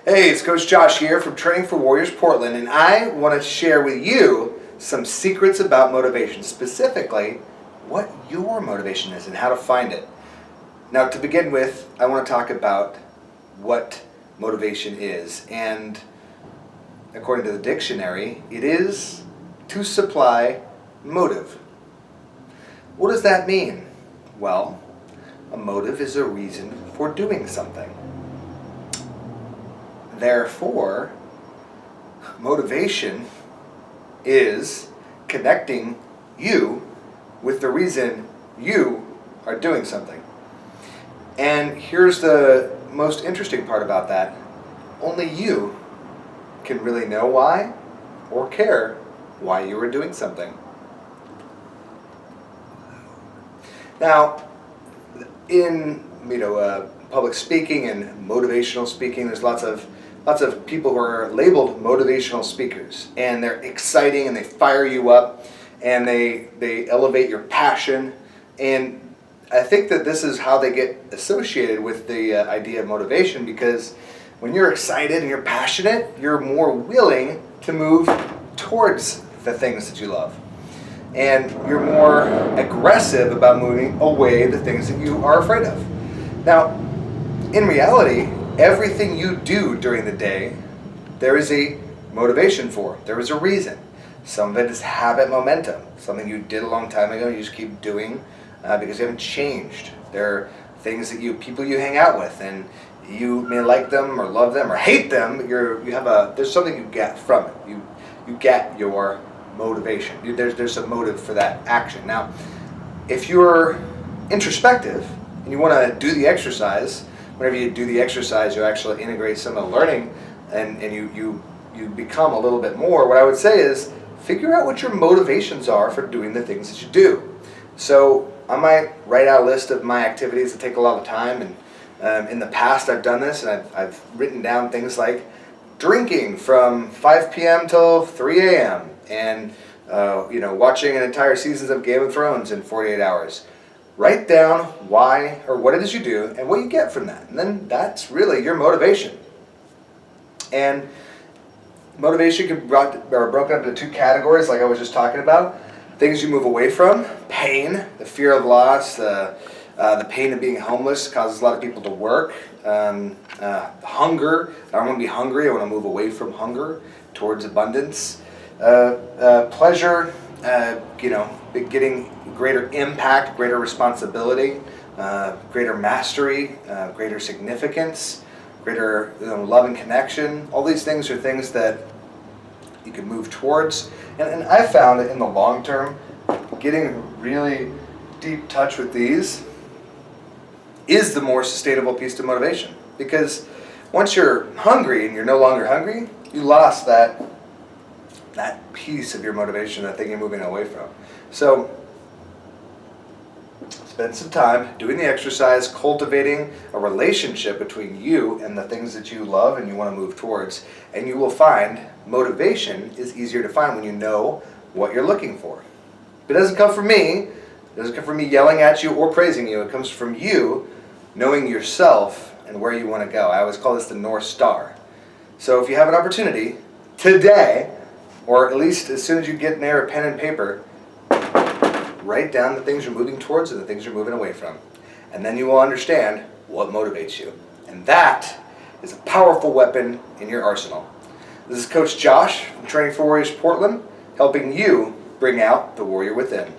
Hey, it's Coach Josh here from Training for Warriors Portland, and I want to share with you some secrets about motivation, specifically what your motivation is and how to find it. Now, to begin with, I want to talk about what motivation is, and according to the dictionary, it is to supply motive. What does that mean? Well, a motive is a reason for doing something. Therefore, motivation is connecting you with the reason you are doing something. And here's the most interesting part about that. Only you can really know why or care why you are doing something. Now, in public speaking and motivational speaking, there's lots of people who are labeled motivational speakers, and they're exciting and they fire you up and they elevate your passion. And I think that this is how they get associated with the idea of motivation, because when you're excited and you're passionate, you're more willing to move towards the things that you love. And you're more aggressive about moving away the things that you are afraid of. Now, in reality, everything you do during the day, there is a motivation for. There is a reason. Some of it is habit momentum, something you did a long time ago, you just keep doing because you haven't changed. There are things that people you hang out with, and you may like them or love them or hate them, but there's something you get from it. You get your motivation. There's a motive for that action. Now, if you're introspective and you want to do the exercise, whenever you do the exercise, you actually integrate some of the learning, and you become a little bit more. What I would say is figure out what your motivations are for doing the things that you do. So I might write out a list of my activities that take a lot of time, and in the past I've done this, and I've written down things like drinking from 5 p.m. till 3 a.m. and watching an entire season of Game of Thrones in 48 hours. Write down why or what it is you do and what you get from that. And then that's really your motivation. And motivation can be broken up into two categories, like I was just talking about. Things you move away from: pain, the fear of loss, the pain of being homeless causes a lot of people to work. Hunger, I don't want to be hungry, I want to move away from hunger towards abundance. Pleasure, getting greater impact, greater responsibility, greater mastery, greater significance, greater love and connection. All these things are things that you can move towards. And I found that in the long term, getting really deep touch with these is the more sustainable piece to motivation. Because once you're hungry and you're no longer hungry, you lost that piece of your motivation, that thing you're moving away from. So spend some time doing the exercise, cultivating a relationship between you and the things that you love and you want to move towards, and you will find motivation is easier to find when you know what you're looking for. It doesn't come from me. It doesn't come from me yelling at you or praising you. It comes from you knowing yourself and where you want to go. I always call this the North Star. So if you have an opportunity today, or at least as soon as you get near a pen and paper, write down the things you're moving towards and the things you're moving away from. And then you will understand what motivates you. And that is a powerful weapon in your arsenal. This is Coach Josh from Training for Warriors Portland, helping you bring out the warrior within.